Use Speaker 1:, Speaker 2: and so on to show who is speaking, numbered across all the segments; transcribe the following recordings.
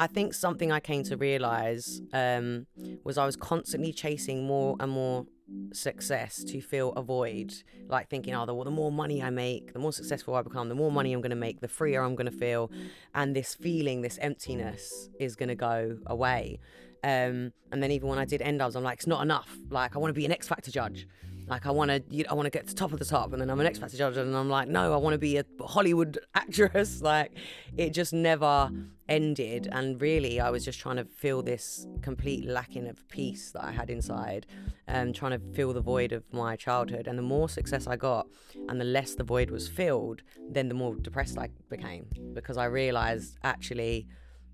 Speaker 1: I think something I came to realize was I was constantly chasing more and more success to fill a void, like thinking, oh, the more money I make, the more successful I become, the more money I'm going to make, the freer I'm going to feel, and this feeling, this emptiness is going to go away. And then even when I did end ups, I'm like, it's not enough. Like, I want to be an X Factor judge. Like, I want to get to the top of the top, and then I'm an X Factor judge, and I'm like, no, I want to be a Hollywood actress. Like, it just never ended, and really, I was just trying to fill this complete lacking of peace that I had inside, and trying to fill the void of my childhood. And the more success I got, and the less the void was filled, then the more depressed I became, because I realized actually,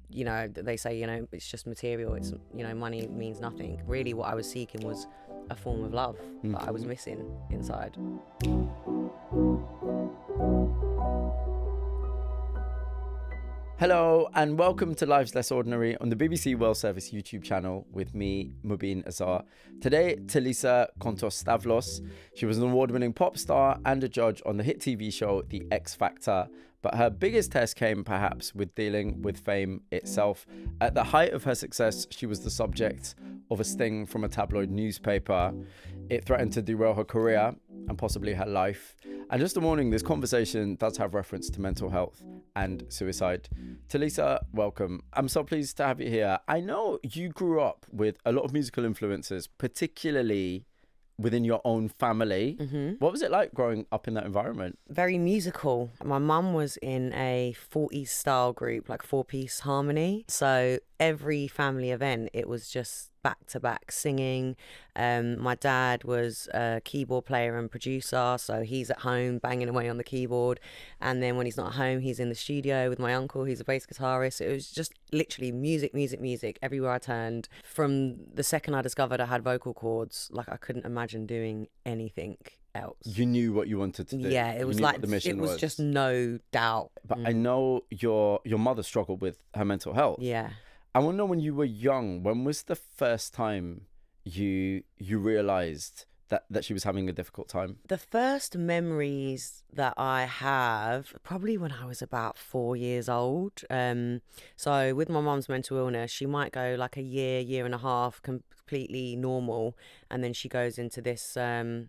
Speaker 1: they say, it's just material. It's, money means nothing. Really, what I was seeking was a form of love that I was missing inside.
Speaker 2: Hello and welcome to Lives Less Ordinary on the BBC World Service YouTube channel with me, Mubin Azar. Today, Talisa Kontos-Stavlos. She was an award-winning pop star and a judge on the hit TV show The X Factor, but her biggest test came perhaps with dealing with fame itself. At the height of her success, she was the subject of a sting from a tabloid newspaper. It threatened to derail her career and possibly her life. And just a warning, this conversation does have reference to mental health and suicide. Talisa, welcome. I'm so pleased to have you here. I know you grew up with a lot of musical influences, particularly within your own family. What was it like growing up in that environment?
Speaker 1: Very musical. My mum was in a 40s style group, like 4-piece harmony. So every family event, it was just back-to-back singing. My dad was a keyboard player and producer, so he's at home banging away on the keyboard, and then when he's not at home, he's in the studio with my uncle, who's a bass guitarist. It was just literally music everywhere I turned. From the second I discovered I had vocal cords, like, I couldn't imagine doing anything else.
Speaker 2: You knew what you wanted to do.
Speaker 1: Yeah, it was like, it was just no doubt.
Speaker 2: But I know your mother struggled with her mental health.
Speaker 1: Yeah.
Speaker 2: I want to know, when you were young, when was the first time you realised that she was having a difficult time?
Speaker 1: The first memories that I have, probably when I was about 4 years old. So with my mum's mental illness, she might go like a year and a half completely normal, and then she goes into this... I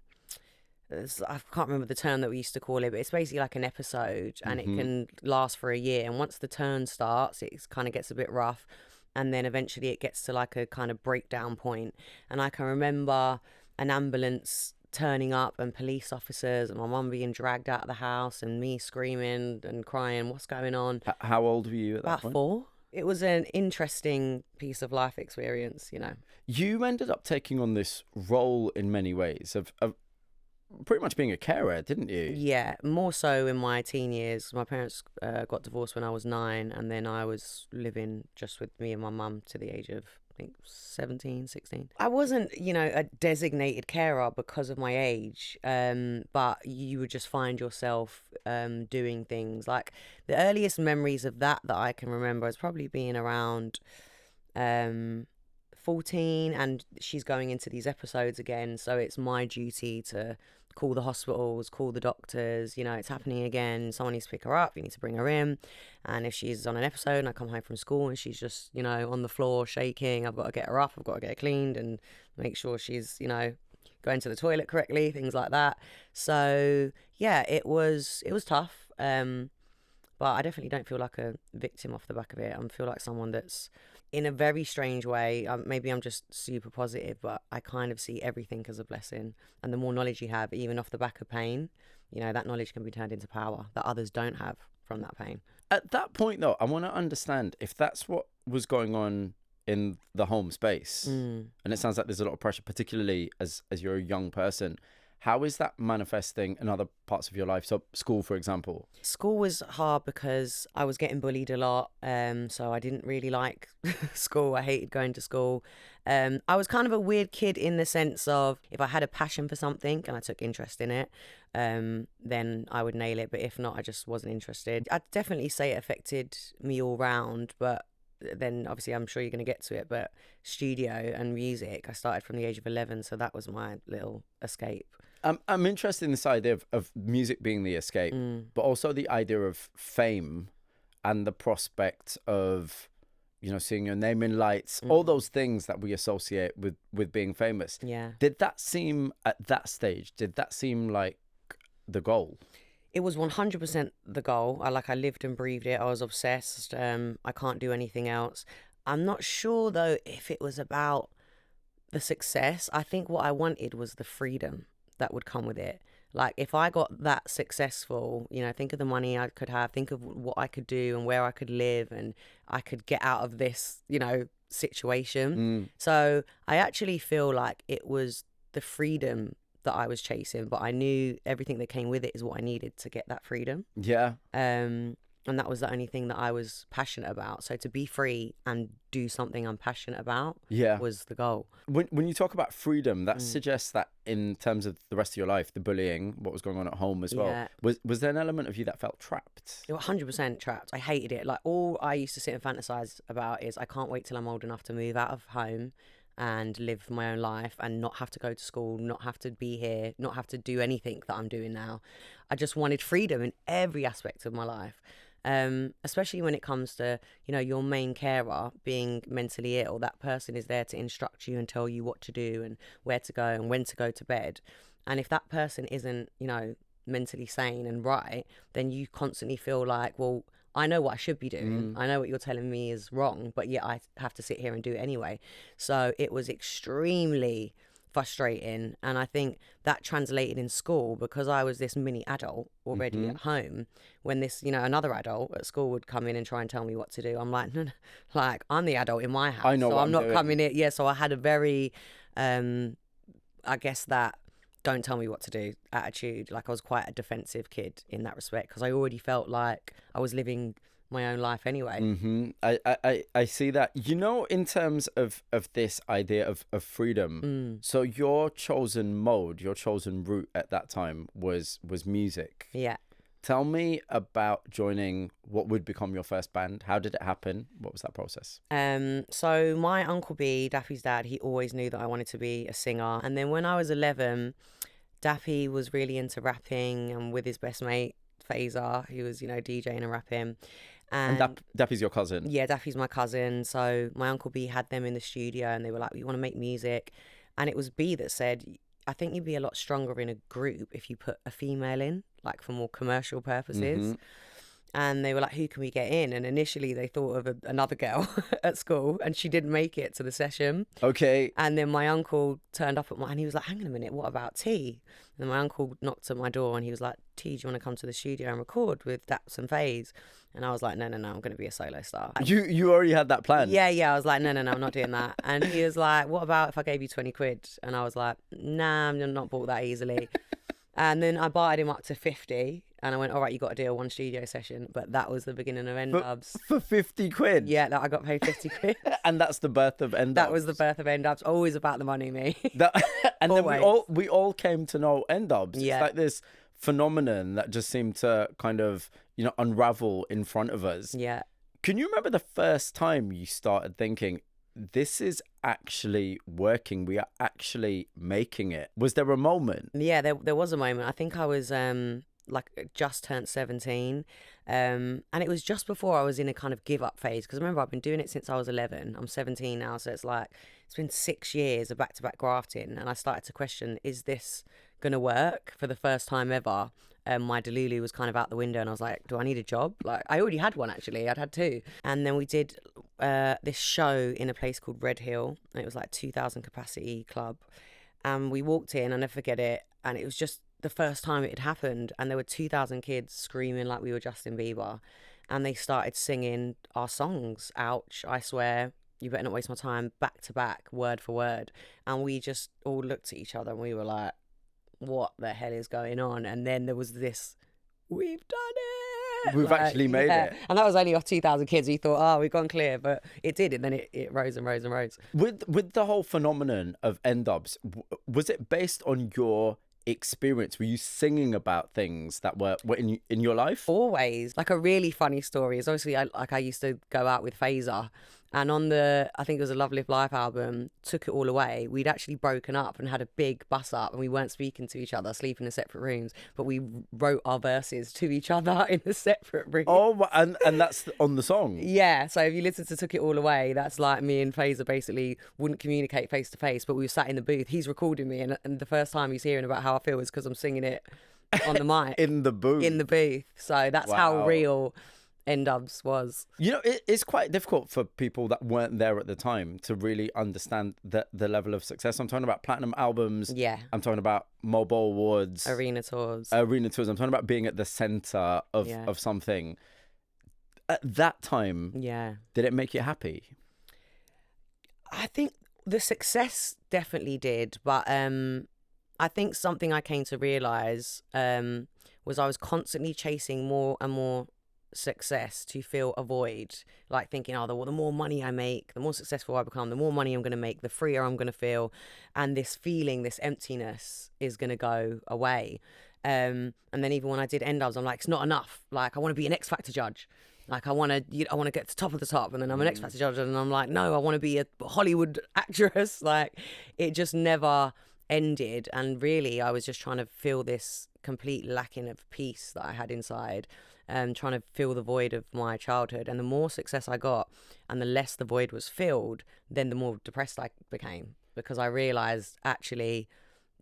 Speaker 1: can't remember the term that we used to call it, but it's basically like an episode, and it can last for a year. And once the turn starts, it kind of gets a bit rough. And then eventually it gets to like a kind of breakdown point. And I can remember an ambulance turning up and police officers, and my mum being dragged out of the house and me screaming and crying, what's going on?
Speaker 2: How old were you at that point?
Speaker 1: About 4. It was an interesting piece of life experience,
Speaker 2: You ended up taking on this role in many ways of pretty much being a carer, didn't you?
Speaker 1: Yeah, more so in my teen years. My parents got divorced when I was 9, and then I was living just with me and my mum to the age of, I think, 17, 16. I wasn't, a designated carer because of my age, but you would just find yourself doing things. Like, the earliest memories of that I can remember is probably being around 14, and she's going into these episodes again, so it's my duty to call the hospitals, call the doctors, it's happening again, someone needs to pick her up, you need to bring her in. And if she's on an episode and I come home from school and she's just, on the floor shaking, I've got to get her up, I've got to get her cleaned and make sure she's, going to the toilet correctly, things like that. So yeah, it was tough, but I definitely don't feel like a victim off the back of it. I feel like someone that's, in a very strange way, maybe I'm just super positive, but I kind of see everything as a blessing. And the more knowledge you have, even off the back of pain, that knowledge can be turned into power that others don't have from that pain.
Speaker 2: At that point, though, I want to understand if that's what was going on in the home space. And it sounds like there's a lot of pressure, particularly as you're a young person. How is that manifesting in other parts of your life? So school, for example.
Speaker 1: School was hard because I was getting bullied a lot. So I didn't really like school. I hated going to school. I was kind of a weird kid in the sense of, if I had a passion for something and I took interest in it, then I would nail it. But if not, I just wasn't interested. I'd definitely say it affected me all round, but then obviously I'm sure you're going to get to it, but studio and music, I started from the age of 11, so that was my little escape.
Speaker 2: I'm interested in this idea of music being the escape, but also the idea of fame and the prospect of seeing your name in lights, all those things that we associate with being famous.
Speaker 1: Yeah.
Speaker 2: Did that seem at that stage? Did that seem like the goal?
Speaker 1: It was 100% the goal. I lived and breathed it. I was obsessed. I can't do anything else. I'm not sure though if it was about the success. I think what I wanted was the freedom that would come with it. Like if I got that successful, think of the money I could have, think of what I could do and where I could live, and I could get out of this, situation. So I actually feel like it was the freedom that I was chasing, but I knew everything that came with it is what I needed to get that freedom.
Speaker 2: Yeah.
Speaker 1: And that was the only thing that I was passionate about. So to be free and do something I'm passionate about was the goal.
Speaker 2: When you talk about freedom, that suggests that in terms of the rest of your life, the bullying, what was going on at home as well, was there an element of you that felt trapped?
Speaker 1: You were 100% trapped. I hated it. Like all I used to sit and fantasize about is I can't wait till I'm old enough to move out of home and live my own life and not have to go to school, not have to be here, not have to do anything that I'm doing now. I just wanted freedom in every aspect of my life. Especially when it comes to, your main carer being mentally ill. That person is there to instruct you and tell you what to do and where to go and when to go to bed. And if that person isn't, mentally sane and right, then you constantly feel like, well, I know what I should be doing. I know what you're telling me is wrong, but yet I have to sit here and do it anyway. So it was extremely frustrating, and I think that translated in school because I was this mini adult already at home. When this, another adult at school would come in and try and tell me what to do, I'm like, no, like I'm the adult in my house,
Speaker 2: I know
Speaker 1: so
Speaker 2: what
Speaker 1: I'm not
Speaker 2: doing.
Speaker 1: coming in. Yeah, so I had a very, I guess that don't tell me what to do attitude. Like I was quite a defensive kid in that respect because I already felt like I was living my own life anyway.
Speaker 2: I see that. In terms of this idea of freedom, so your chosen mode, your chosen route at that time was music.
Speaker 1: Yeah.
Speaker 2: Tell me about joining what would become your first band. How did it happen? What was that process?
Speaker 1: So my Uncle B, Daffy's dad, he always knew that I wanted to be a singer. And then when I was 11, Daffy was really into rapping, and with his best mate, Fazer, he was, DJing and rapping.
Speaker 2: And Daffy's your cousin?
Speaker 1: Yeah, Daffy's my cousin. So my Uncle B had them in the studio and they were like, we want to make music. And it was B that said, I think you'd be a lot stronger in a group if you put a female in, like for more commercial purposes. And they were like, who can we get in? And initially they thought of another girl at school, and she didn't make it to the session.
Speaker 2: Okay.
Speaker 1: And then my uncle turned up and he was like, hang on a minute, what about T? And then my uncle knocked at my door and he was like, T, do you want to come to the studio and record with Daps and Faze? And I was like, no, I'm going to be a solo star.
Speaker 2: You already had that plan?
Speaker 1: Yeah, I was like, no, I'm not doing that. And he was like, what about if I gave you 20 quid? And I was like, nah, I'm not bought that easily. And then I bartered him up to 50. And I went, all right, you got to do a one studio session. But that was the beginning of N-Dubs.
Speaker 2: For 50 quid?
Speaker 1: Yeah, I got paid 50 quid.
Speaker 2: And that's the birth of N-Dubs?
Speaker 1: That was the birth of N-Dubs. Always about the money, me.
Speaker 2: And then we all came to know N-Dubs.
Speaker 1: Yeah.
Speaker 2: It's like this phenomenon that just seemed to kind of, unravel in front of us.
Speaker 1: Yeah.
Speaker 2: Can you remember the first time you started thinking, this is actually working, we are actually making it? Was there a moment?
Speaker 1: Yeah, there was a moment. I think I was just turned 17, and it was just before I was in a kind of give up phase, because remember I've been doing it since I was 11. I'm 17 now, so it's been 6 years of back-to-back grafting, and I started to question, is this gonna work? For the first time ever, my Delulu was kind of out the window, and I was like, do I need a job? Like, I already had one, actually. I'd had two. And then we did this show in a place called Red Hill, and it was like 2,000 capacity club, and we walked in, I'll never forget it, and it was just the first time it had happened, and there were 2,000 kids screaming like we were Justin Bieber, and they started singing our songs, Ouch, I Swear, You Better Not Waste My Time, back to back, word for word. And we just all looked at each other and we were like, what the hell is going on? And then there was this, we've done it,
Speaker 2: we've actually made it.
Speaker 1: And that was only off 2,000 kids. We thought, oh, we've gone clear, but it did, and then it rose and rose and rose.
Speaker 2: With the whole phenomenon of N-Dubs, was it based on your experience? Were you singing about things that were in your life?
Speaker 1: Always. Like, a really funny story is obviously I used to go out with Fazer, And on the, I think it was a Love Live Life album, Took It All Away, we'd actually broken up and had a big bus up, and we weren't speaking to each other, sleeping in separate rooms, but we wrote our verses to each other in a separate room.
Speaker 2: Oh, and that's on the song.
Speaker 1: Yeah, so if you listen to Took It All Away, that's like me and Fazer basically wouldn't communicate face to face, but we were sat in the booth. He's recording me, and the first time he's hearing about how I feel is because I'm singing it on the mic.
Speaker 2: In the booth.
Speaker 1: In the booth. So that's how real N-Dubz was.
Speaker 2: You know, it's quite difficult for people that weren't there at the time to really understand the level of success. I'm talking about platinum albums.
Speaker 1: Yeah.
Speaker 2: I'm talking about mobile awards.
Speaker 1: Arena tours.
Speaker 2: I'm talking about being at the center of something. At that time, did it make you happy?
Speaker 1: I think the success definitely did, but I think something I came to realise was I was constantly chasing more and more success to fill a void, like thinking, the more money I make, the more successful I become, the more money I'm going to make, the freer I'm going to feel, and this feeling, this emptiness is going to go away. And then even when I did N-Dubz, I'm like, it's not enough. Like, I want to be an X Factor judge. Like, I want to get to the top of the top, and then I'm an X Factor judge, and I'm like, no, I want to be a Hollywood actress. Like, it just never ended, and really, I was just trying to fill this complete lacking of peace that I had inside. Trying to fill the void of my childhood. And the more success I got and the less the void was filled, then the more depressed I became, because I realised actually,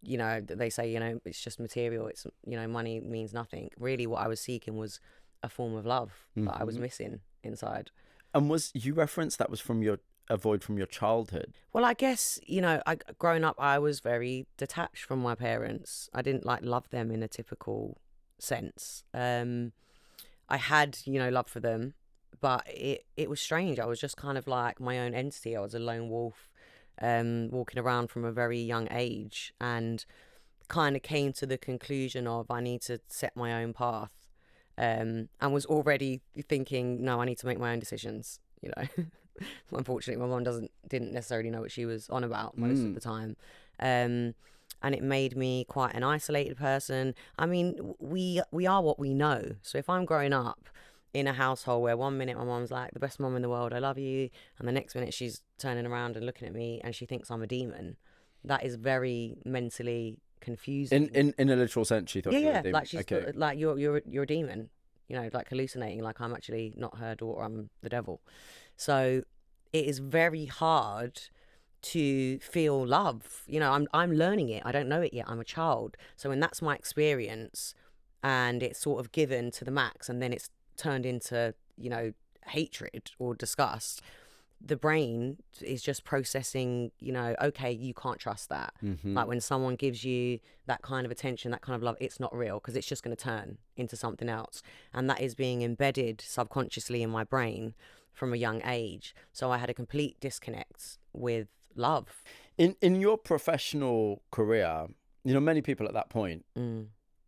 Speaker 1: they say, it's just material, it's, money means nothing. Really what I was seeking was a form of love that I was missing inside.
Speaker 2: And you referenced that was from a void from your childhood? Well,
Speaker 1: I guess, growing up, I was very detached from my parents. I didn't love them in a typical sense. I had, love for them, but it was strange. I was just kind of like my own entity. I was a lone wolf, walking around from a very young age, and kind of came to the conclusion of I need to set my own path, and was already thinking, no, I need to make my own decisions, Unfortunately, my mom didn't necessarily know what she was on about most of the time. And it made me quite an isolated person. I mean, we are what we know. So if I'm growing up in a household where 1 minute my mom's like, the best mom in the world, I love you, and the next minute she's turning around and looking at me and she thinks I'm a demon, that is very mentally confusing.
Speaker 2: In a literal sense, she thought you were a demon.
Speaker 1: Like she's like you're a demon, like hallucinating, like I'm actually not her daughter, I'm the devil. So it is very hard to feel love. I'm learning it. I don't know it yet. I'm a child. So when that's my experience and it's sort of given to the max and then it's turned into, hatred or disgust, the brain is just processing, okay, you can't trust that. Like when someone gives you that kind of attention, that kind of love, it's not real, because it's just going to turn into something else. And that is being embedded subconsciously in my brain from a young age. So I had a complete disconnect with love.
Speaker 2: In your professional career, many people at that point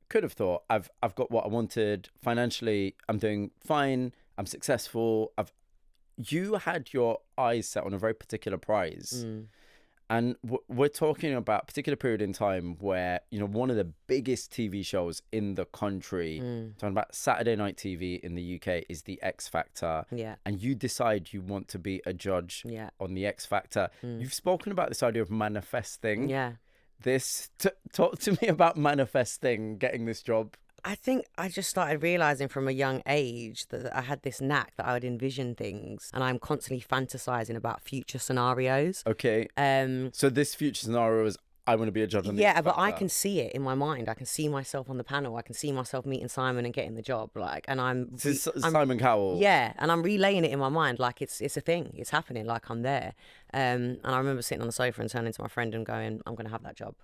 Speaker 2: could have thought, I've got what I wanted financially, I'm doing fine, I'm successful. You had your eyes set on a very particular prize. And we're talking about a particular period in time where, one of the biggest TV shows in the country, talking about Saturday Night TV in the UK, is The X Factor.
Speaker 1: Yeah.
Speaker 2: And you decide you want to be a judge on The X Factor. You've spoken about this idea of manifesting.
Speaker 1: Yeah.
Speaker 2: Talk to me about manifesting, getting this job.
Speaker 1: I think I just started realising from a young age that I had this knack that I would envision things, and I'm constantly fantasising about future scenarios.
Speaker 2: Okay. So this future scenario is, I want to be a judge on the X Factor.
Speaker 1: But I can see it in my mind. I can see myself on the panel. I can see myself meeting Simon and getting the job. I'm
Speaker 2: Simon Cowell.
Speaker 1: Yeah, and I'm relaying it in my mind like it's a thing. It's happening. Like I'm there. And I remember sitting on the sofa and turning to my friend and going, I'm going to have that job.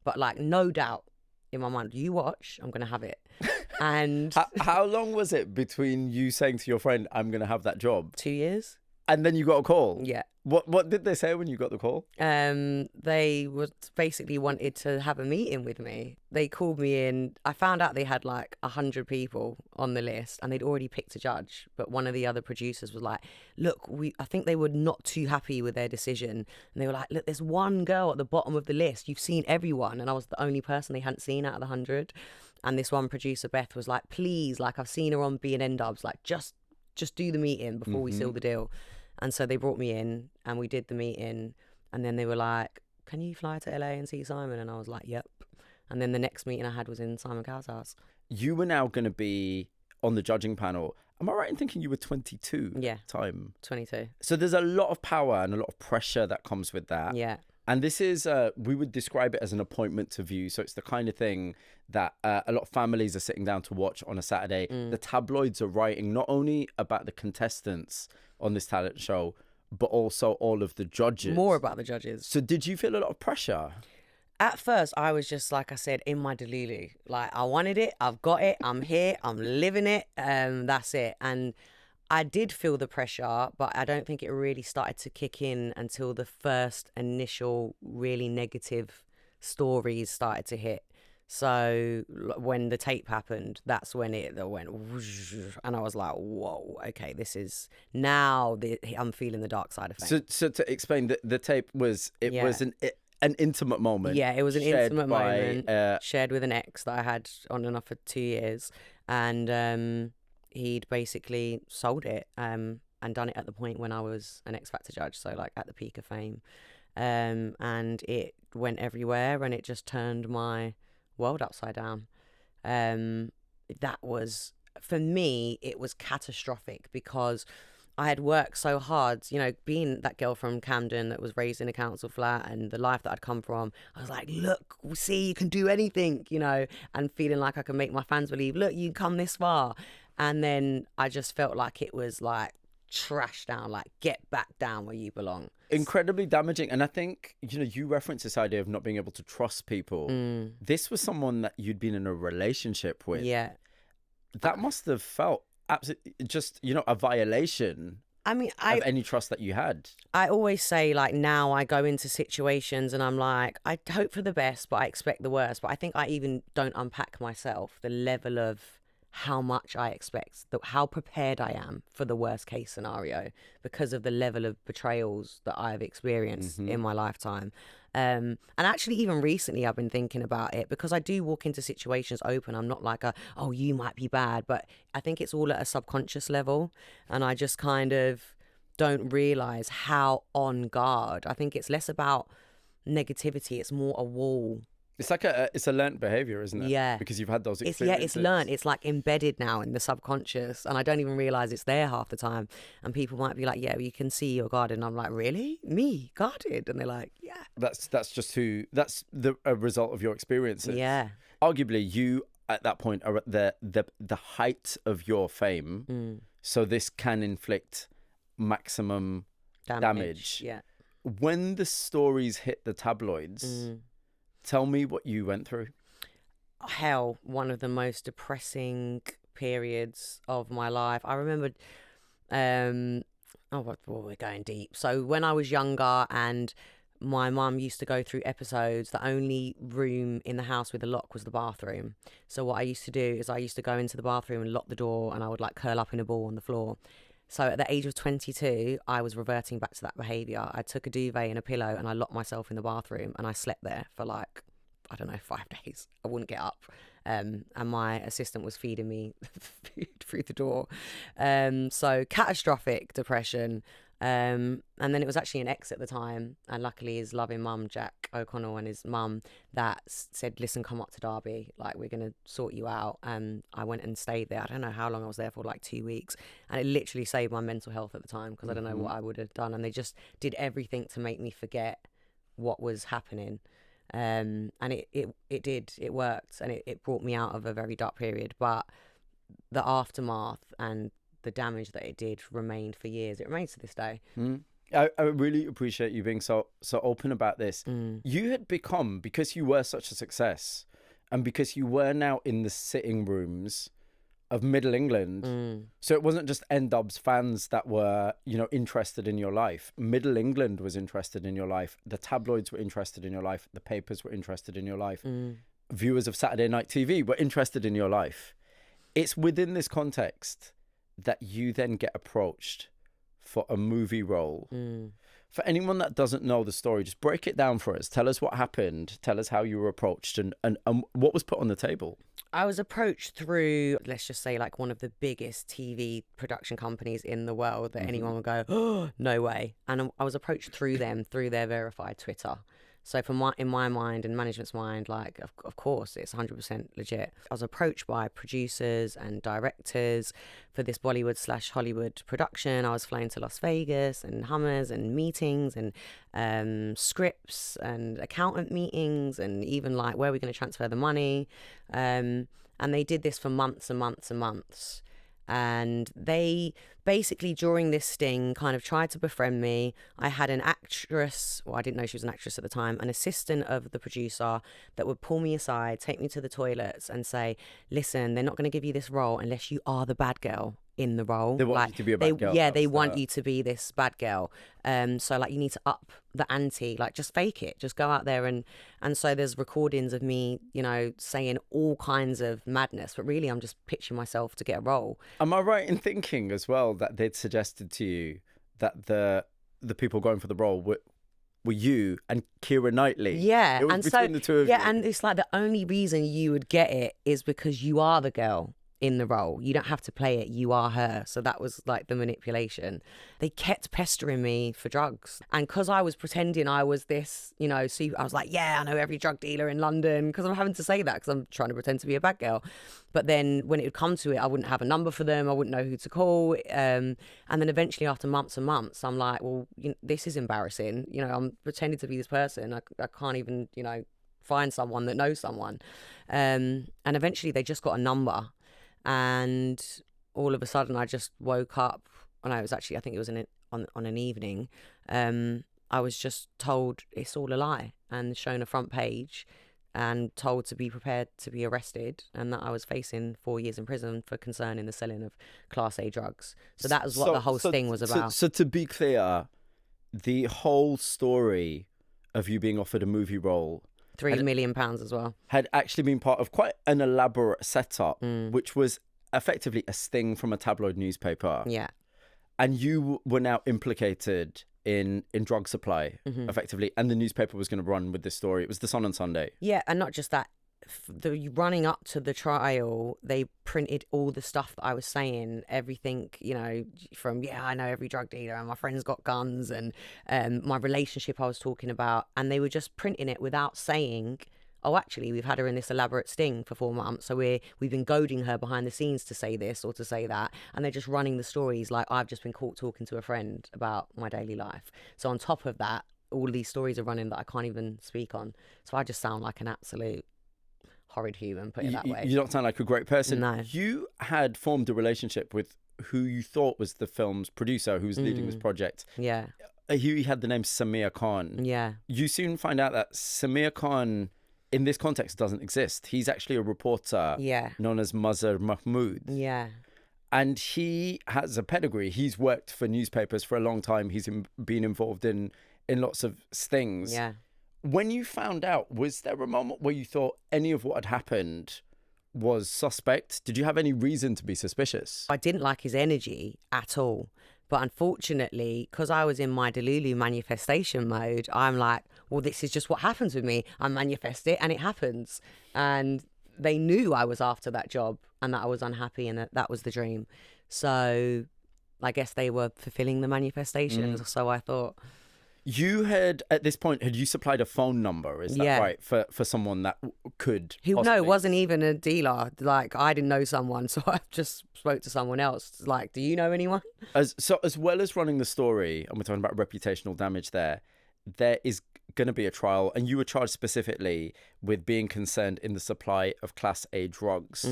Speaker 1: But no doubt in my mind, you watch, I'm going to have it. And
Speaker 2: how long was it between you saying to your friend, I'm going to have that job?
Speaker 1: 2 years.
Speaker 2: And then you got a call?
Speaker 1: Yeah.
Speaker 2: What did they say when you got the call?
Speaker 1: They basically wanted to have a meeting with me. They called me in. I found out they had 100 people on the list and they'd already picked a judge. But one of the other producers was like, look, I think they were not too happy with their decision. And they were like, look, there's one girl at the bottom of the list. You've seen everyone. And I was the only person they hadn't seen out of the 100. And this one producer, Beth, was like, please, I've seen her on being N-Dubz. Just do the meeting before we seal the deal. And so they brought me in and we did the meeting. And then they were like, can you fly to LA and see Simon? And I was like, yep. And then the next meeting I had was in Simon Cowell's house.
Speaker 2: You were now going to be on the judging panel. Am I right in thinking you were 22
Speaker 1: Yeah.
Speaker 2: at the time?
Speaker 1: 22.
Speaker 2: So there's a lot of power and a lot of pressure that comes with that.
Speaker 1: Yeah.
Speaker 2: And this is, we would describe it as an appointment to view. So it's the kind of thing that a lot of families are sitting down to watch on a Saturday. The tabloids are writing not only about the contestants on this talent show, but also all of the judges.
Speaker 1: More about the judges.
Speaker 2: So did you feel a lot of pressure?
Speaker 1: At first, I was just, like I said, in my delulu. Like, I wanted it, I've got it, I'm here, I'm living it, that's it. And I did feel the pressure, but I don't think it really started to kick in until the first initial really negative stories started to hit. So when the tape happened, that's when it went whoosh, and I was like, whoa, okay, this is now I'm feeling the dark side of things.
Speaker 2: So to explain, the tape was, it was an intimate moment.
Speaker 1: Yeah, it was an
Speaker 2: shared
Speaker 1: intimate
Speaker 2: by,
Speaker 1: moment shared with an ex that I had on and off for 2 years. And he'd basically sold it and done it at the point when I was an X Factor judge, so like at the peak of fame. And it went everywhere and it just turned my world upside down. That was, for me, it was catastrophic because I had worked so hard, you know, being that girl from Camden that was raised in a council flat and the life that I'd come from. I was like, look, see, you can do anything, you know, and feeling like I can make my fans believe, look, you come this far. And then I just felt like it was like trash down, like get back down where you belong.
Speaker 2: Incredibly damaging. And I think, you know, you reference this idea of not being able to trust people. This was someone that you'd been in a relationship with.
Speaker 1: Yeah.
Speaker 2: That must have felt absolutely just, you know, a violation.
Speaker 1: I mean,
Speaker 2: of any trust that you had.
Speaker 1: I always say, like, now I go into situations and I'm like, I hope for the best, but I expect the worst. But I think I even don't unpack myself, the level of how much I expect, how prepared I am for the worst case scenario because of the level of betrayals that I've experienced in my lifetime. And actually, even recently, I've been thinking about it because I do walk into situations open. I'm not like oh, you might be bad, but I think it's all at a subconscious level. And I just kind of don't realize how on guard. I think it's less about negativity. It's more a wall.
Speaker 2: It's like it's a learnt behavior, isn't it?
Speaker 1: Yeah.
Speaker 2: Because you've had those experiences.
Speaker 1: It's learnt. It's like embedded now in the subconscious. And I don't even realize it's there half the time. And people might be like, yeah, well, you can see you're guarded. And I'm like, really? Me? Guarded? And they're like, yeah.
Speaker 2: That's just a result of your experiences.
Speaker 1: Yeah.
Speaker 2: Arguably, you at that point are at the height of your fame. So this can inflict maximum damage.
Speaker 1: Yeah.
Speaker 2: When the stories hit the tabloids, tell me what you went through.
Speaker 1: Hell, one of the most depressing periods of my life. I remember, we're going deep. So when I was younger and my mum used to go through episodes, the only room in the house with a lock was the bathroom. So what I used to do is I used to go into the bathroom and lock the door and I would like curl up in a ball on the floor. So at the age of 22, I was reverting back to that behaviour. I took a duvet and a pillow and I locked myself in the bathroom and I slept there for like, I don't know, 5 days. I wouldn't get up. And my assistant was feeding me food through the door. So catastrophic depression. And then it was actually an ex at the time. And luckily his loving mum, Jack O'Connell, and his mum that said, listen, come up to Derby. Like, we're going to sort you out. And I went and stayed there. I don't know how long I was there for, like 2 weeks. And it literally saved my mental health at the time because I don't know what I would have done. And they just did everything to make me forget what was happening. And it worked. And it brought me out of a very dark period. But the aftermath and the damage that it did remained for years. It remains to this day.
Speaker 2: I really appreciate you being so open about this. You had become, because you were such a success and because you were now in the sitting rooms of Middle England, so it wasn't just N-Dubz fans that were, you know, interested in your life. Middle England was interested in your life. The tabloids were interested in your life. The papers were interested in your life. Viewers of Saturday Night TV were interested in your life. It's within this context that you then get approached for a movie role. For anyone that doesn't know the story, just break it down for us. Tell us what happened. Tell us how you were approached and what was put on the table.
Speaker 1: I was approached through, let's just say, like one of the biggest TV production companies in the world that anyone would go, oh, no way. And I was approached through them, through their verified Twitter. So in my mind and management's mind, like, of course, it's 100% legit. I was approached by producers and directors for this Bollywood/Hollywood production. I was flown to Las Vegas and Hummers and meetings and scripts and accountant meetings and even like where we're going to transfer the money. And they did this for months and months and months. And they basically, during this sting, kind of tried to befriend me. I had an actress, well, I didn't know she was an actress at the time, an assistant of the producer that would pull me aside, take me to the toilets and say, listen, they're not going to give you this role unless you are the bad girl in the role.
Speaker 2: They want you to be a bad girl.
Speaker 1: Yeah, they want you to be this bad girl. So like you need to up the ante, like just fake it, just go out there and so there's recordings of me, you know, saying all kinds of madness, but really I'm just pitching myself to get a role.
Speaker 2: Am I right in thinking as well that they'd suggested to you that the people going for the role were you and Keira Knightley?
Speaker 1: Yeah,
Speaker 2: it was
Speaker 1: and
Speaker 2: between the two of you.
Speaker 1: Yeah, and it's like the only reason you would get it is because you are the girl in the role. You don't have to play it, you are her. So that was like the manipulation. They kept pestering me for drugs, and because I was pretending I was this, you know, so I was like, yeah, I know every drug dealer in London, because I'm having to say that because I'm trying to pretend to be a bad girl. But then when it would come to it, I wouldn't have a number for them, I wouldn't know who to call, and then eventually after months and months I'm like, well, you know, this is embarrassing, you know, I'm pretending to be this person, I can't even, you know, find someone that knows someone, and eventually they just got a number. And all of a sudden I just woke up, and I think it was on an evening, I was just told it's all a lie and shown a front page and told to be prepared to be arrested, and that I was facing 4 years in prison for concern in the selling of Class A drugs. So that was what the whole sting was about.
Speaker 2: So to be clear, the whole story of you being offered a movie role,
Speaker 1: £3 million as well,
Speaker 2: had actually been part of quite an elaborate setup, which was effectively a sting from a tabloid newspaper.
Speaker 1: Yeah.
Speaker 2: And you were now implicated in drug supply, effectively, and the newspaper was going to run with this story. It was The Sun on Sunday.
Speaker 1: Yeah, and not just that. The running up to the trial, they printed all the stuff that I was saying, everything, you know, from, yeah, I know every drug dealer and my friend's got guns, and my relationship I was talking about, and they were just printing it without saying, oh, actually, we've had her in this elaborate sting for 4 months, so we've been goading her behind the scenes to say this or to say that, and they're just running the stories like I've just been caught talking to a friend about my daily life. So on top of that, all these stories are running that I can't even speak on. So I just sound like an absolute horrid human, put it that way.
Speaker 2: You don't sound like a great person.
Speaker 1: No.
Speaker 2: You had formed a relationship with who you thought was the film's producer, who was leading this project.
Speaker 1: Yeah.
Speaker 2: He had the name Samir Khan.
Speaker 1: Yeah.
Speaker 2: You soon find out that Samir Khan, in this context, doesn't exist. He's actually a reporter known as Mazhar Mahmood.
Speaker 1: Yeah.
Speaker 2: And he has a pedigree. He's worked for newspapers for a long time. He's been involved in lots of stings.
Speaker 1: Yeah.
Speaker 2: When you found out, was there a moment where you thought any of what had happened was suspect? Did you have any reason to be suspicious?
Speaker 1: I didn't like his energy at all. But unfortunately, because I was in my Delulu manifestation mode, I'm like, well, this is just what happens with me. I manifest it and it happens. And they knew I was after that job and that I was unhappy and that was the dream. So I guess they were fulfilling the manifestation. So I thought...
Speaker 2: You had, at this point, had you supplied a phone number? Is that right? For someone that could
Speaker 1: No, wasn't even a dealer. Like, I didn't know someone, so I just spoke to someone else. Like, do you know anyone?
Speaker 2: As well as running the story, and we're talking about reputational damage there is going to be a trial, and you were charged specifically with being concerned in the supply of Class A drugs.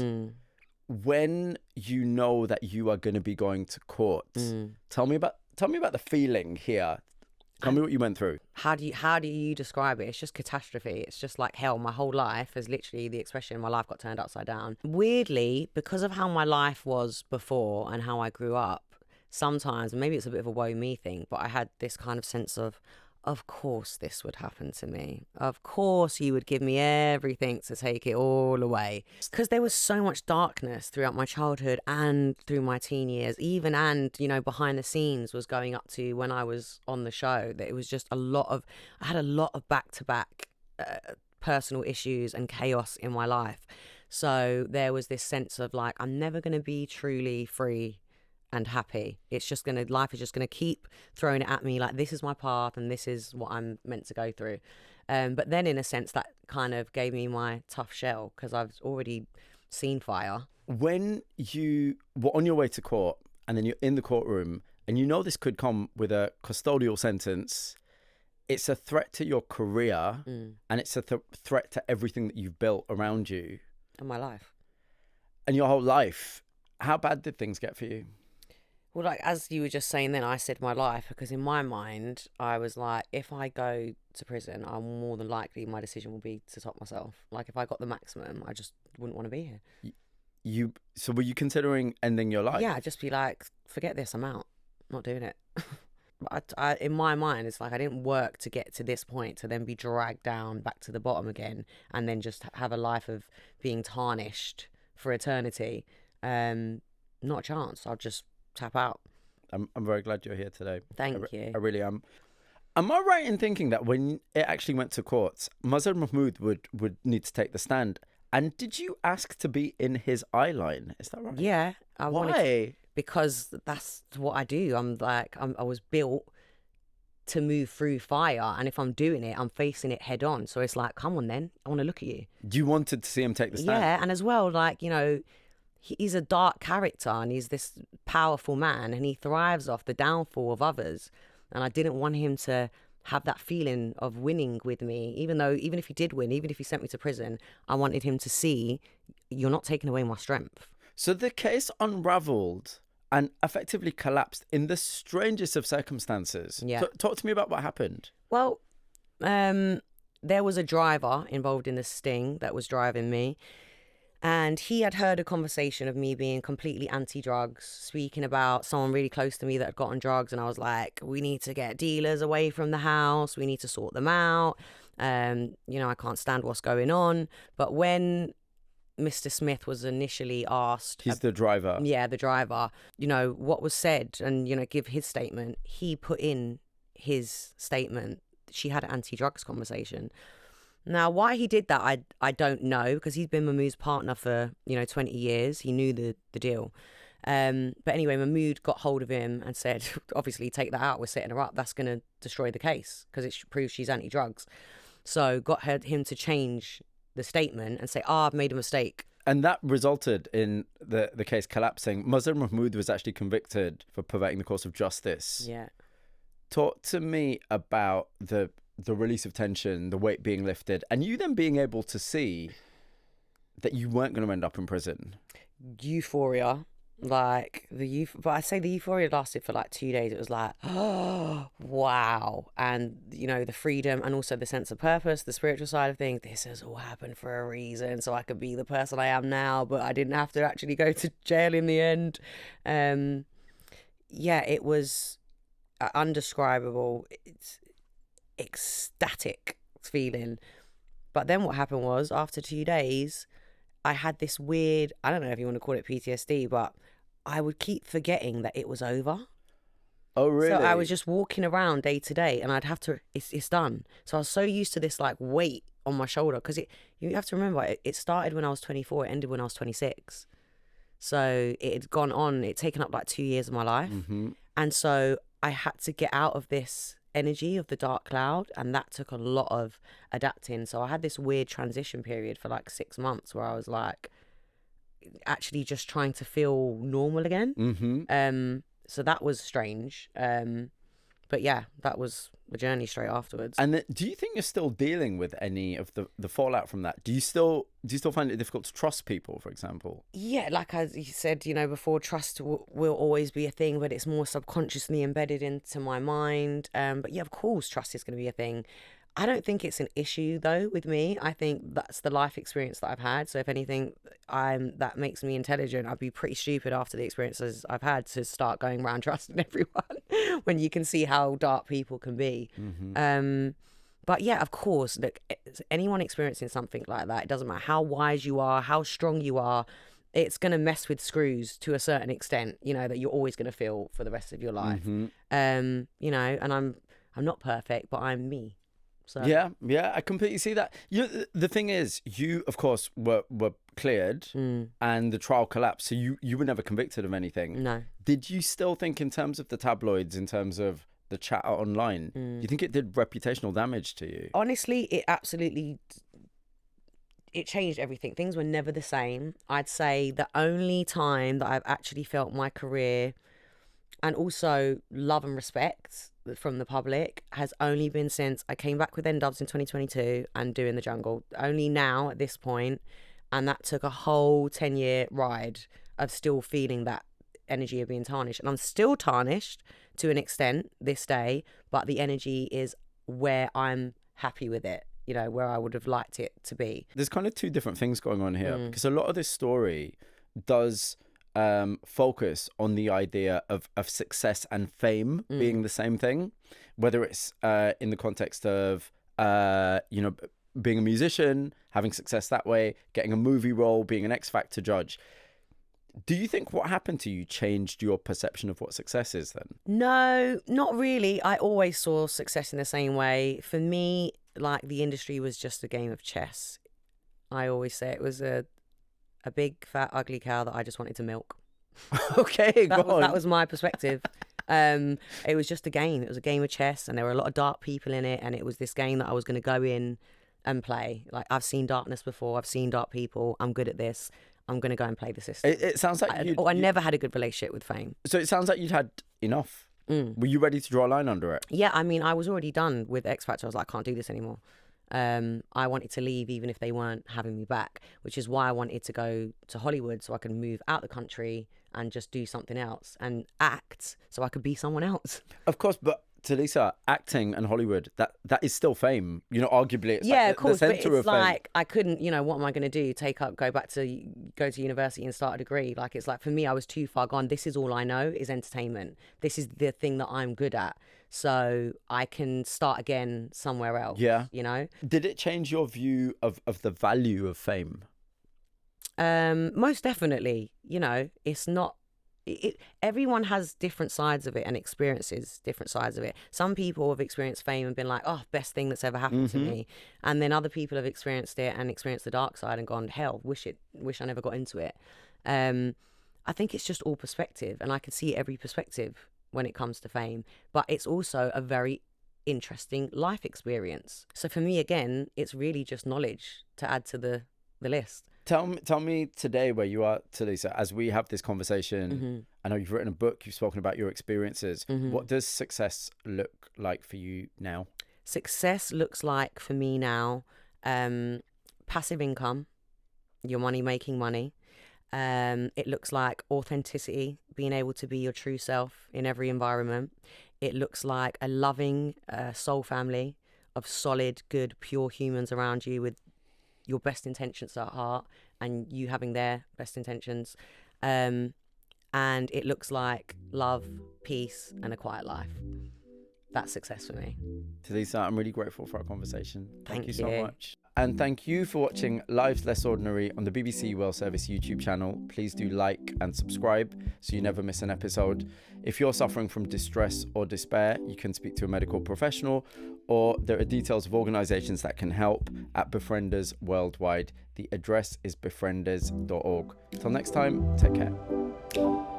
Speaker 2: When you know that you are going to be going to court, tell me about the feeling here. Tell me what you went through.
Speaker 1: How do you describe it? It's just catastrophe. It's just like hell. My whole life is literally the expression, my life got turned upside down. Weirdly, because of how my life was before and how I grew up, sometimes, and maybe it's a bit of a woe me thing, but I had this kind of sense of, of course this would happen to me. Of course you would give me everything to take it all away. Because there was so much darkness throughout my childhood and through my teen years, even, and, you know, behind the scenes was going up to when I was on the show, that it was just I had a lot of back-to-back personal issues and chaos in my life. So there was this sense of like, I'm never going to be truly free and happy. Life is just gonna keep throwing it at me like, this is my path and this is what I'm meant to go through. But then in a sense that kind of gave me my tough shell, because I've already seen fire.
Speaker 2: When you were on your way to court and then you're in the courtroom and you know this could come with a custodial sentence, it's a threat to your career and it's a threat to everything that you've built around you.
Speaker 1: And my life.
Speaker 2: And your whole life. How bad did things get for you?
Speaker 1: Well, like, as you were just saying then, I said my life, because in my mind, I was like, if I go to prison, I'm more than likely my decision will be to top myself. Like, if I got the maximum, I just wouldn't want to be here.
Speaker 2: So were you considering ending your life?
Speaker 1: Yeah, I'd just be like, forget this, I'm out. I'm not doing it. But in my mind, it's like I didn't work to get to this point to then be dragged down back to the bottom again and then just have a life of being tarnished for eternity. Not a chance. I'll just tap out.
Speaker 2: I'm very glad you're here today.
Speaker 1: Thank you.
Speaker 2: I really am. Am I right in thinking that when it actually went to court, Mazhar Mahmood would need to take the stand? And did you ask to be in his eye line? Is that right?
Speaker 1: Yeah.
Speaker 2: Why?
Speaker 1: Because that's what I do. I was built to move through fire, and if I'm doing it, I'm facing it head on. So it's like, come on then, I want to look at you.
Speaker 2: You wanted to see him take the stand?
Speaker 1: Yeah, and as well, like, you know, he's a dark character and he's this powerful man and he thrives off the downfall of others. And I didn't want him to have that feeling of winning with me, even if he did win, even if he sent me to prison, I wanted him to see, you're not taking away my strength.
Speaker 2: So the case unraveled and effectively collapsed in the strangest of circumstances.
Speaker 1: Yeah.
Speaker 2: Talk to me about what happened.
Speaker 1: Well, there was a driver involved in the sting that was driving me. And he had heard a conversation of me being completely anti-drugs, speaking about someone really close to me that had gotten drugs. And I was like, we need to get dealers away from the house. We need to sort them out. You know, I can't stand what's going on. But when Mr. Smith was initially asked...
Speaker 2: He's the driver.
Speaker 1: Yeah, the driver. You know, what was said and, you know, give his statement. He put in his statement. She had an anti-drugs conversation. Now, why he did that, I don't know, because he's been Mahmood's partner for, 20 years. He knew the deal. But anyway, Mahmood got hold of him and said, obviously, take that out. We're setting her up. That's going to destroy the case because it proves she's anti-drugs. So got him to change the statement and say, I've made a mistake.
Speaker 2: And that resulted in the case collapsing. Mazhar Mahmood was actually convicted for perverting the course of justice.
Speaker 1: Yeah.
Speaker 2: Talk to me about the release of tension, the weight being lifted, and you then being able to see that you weren't going to end up in prison.
Speaker 1: Euphoria. But I say the euphoria lasted for like 2 days. It was like, oh, wow. And, the freedom and also the sense of purpose, the spiritual side of things. This has all happened for a reason. So I could be the person I am now, but I didn't have to actually go to jail in the end. Yeah, it was undescribable. It's ecstatic feeling. But then what happened was, after 2 days, I had this weird, I don't know if you want to call it PTSD, but I would keep forgetting that it was over.
Speaker 2: Oh, really?
Speaker 1: So I was just walking around day to day and I'd have to, it's done. So I was so used to this like weight on my shoulder, because you have to remember, it started when I was 24, it ended when I was 26. So it had gone on, it'd taken up like 2 years of my life.
Speaker 2: Mm-hmm.
Speaker 1: And so I had to get out of this energy of the dark cloud, and that took a lot of adapting. So I had this weird transition period for like 6 months where I was like actually just trying to feel normal again.
Speaker 2: Mm-hmm.
Speaker 1: So that was strange. But yeah, that was the journey straight afterwards.
Speaker 2: And do you think you're still dealing with any of the fallout from that? Do you still find it difficult to trust people, for example?
Speaker 1: Yeah, like as you said, before, trust will always be a thing, but it's more subconsciously embedded into my mind. But yeah, of course, trust is going to be a thing. I don't think it's an issue though with me. I think that's the life experience that I've had. So if anything, that makes me intelligent. I'd be pretty stupid after the experiences I've had to start going around trusting everyone when you can see how dark people can be. But yeah, of course, look, anyone experiencing something like that, it doesn't matter how wise you are, how strong you are, it's going to mess with screws to a certain extent, you know, that you're always going to feel for the rest of your life. You know, and I'm not perfect, but I'm me. So.
Speaker 2: Yeah, I completely see that. The thing is, you of course were cleared, and the trial collapsed, so you were never convicted of anything.
Speaker 1: No.
Speaker 2: Did you still think, in terms of the tabloids, in terms of the chatter online, do you think it did reputational damage to you?
Speaker 1: Honestly, it absolutely. It changed everything. Things were never the same. I'd say the only time that I've actually felt my career, and also love and respect from the public, has only been since I came back with N-Dubz in 2022 and doing The Jungle. Only now at this point, and that took a whole 10-year ride of still feeling that energy of being tarnished. And I'm still tarnished to an extent this day, but the energy is where I'm happy with it, you know, where I would have liked it to be.
Speaker 2: There's kind of two different things going on here, because a lot of this story does focus on the idea of success and fame being the same thing, whether it's in the context of, you know, being a musician, having success that way, getting a movie role, being an X Factor judge. Do you think what happened to you changed your perception of what success is then?
Speaker 1: No, not really. I always saw success in the same way. For me, like, the industry was just a game of chess. I always say it was a big, fat, ugly cow that I just wanted to milk.
Speaker 2: Okay,
Speaker 1: that was my perspective. It was just a game. It was a game of chess, and there were a lot of dark people in it, and it was this game that I was going to go in and play. Like, I've seen darkness before. I've seen dark people. I'm good at this. I'm going to go and play the system.
Speaker 2: It sounds like
Speaker 1: I never had a good relationship with fame.
Speaker 2: So it sounds like you'd had enough. Were you ready to draw a line under it?
Speaker 1: Yeah, I mean, I was already done with X Factor. I was like, I can't do this anymore. I wanted to leave even if they weren't having me back, which is why I wanted to go to Hollywood so I could move out the country and just do something else and act so I could be someone else.
Speaker 2: Of course, but Tulisa, acting and Hollywood, that is still fame. You know, arguably it's
Speaker 1: yeah,
Speaker 2: like
Speaker 1: of course,
Speaker 2: the
Speaker 1: but
Speaker 2: center
Speaker 1: it's
Speaker 2: of fame.
Speaker 1: like, I couldn't, you know, what am I going to do? Go to university and start a degree? Like, it's like, for me, I was too far gone. This is all I know is entertainment. This is the thing that I'm good at. So I can start again somewhere else.
Speaker 2: Yeah.
Speaker 1: You know?
Speaker 2: Did it change your view of the value of fame?
Speaker 1: Most definitely. You know, it's not. Everyone has different sides of it and experiences different sides of it. Some people have experienced fame and been like, oh, best thing that's ever happened to me. And then other people have experienced it and experienced the dark side and gone, hell, wish I never got into it. I think it's just all perspective, and I can see every perspective when it comes to fame. But it's also a very interesting life experience. So for me, again, it's really just knowledge to add to the list.
Speaker 2: Tell me today where you are, Tulisa, as we have this conversation. I know you've written a book, you've spoken about your experiences. What does success look like for you now?
Speaker 1: Success looks like, for me now, passive income, your money making money. It looks like authenticity, being able to be your true self in every environment. It looks like a loving soul family of solid, good, pure humans around you with your best intentions at heart and you having their best intentions. And it looks like love, peace, and a quiet life. That's success for me.
Speaker 2: Tulisa, I'm really grateful for our conversation. Thank you so
Speaker 1: you.
Speaker 2: much. And thank you for watching Lives Less Ordinary on the BBC World Service YouTube channel. Please do like and subscribe so you never miss an episode. If you're suffering from distress or despair, you can speak to a medical professional, or there are details of organisations that can help at Befrienders Worldwide. The address is befrienders.org. Till next time, take care.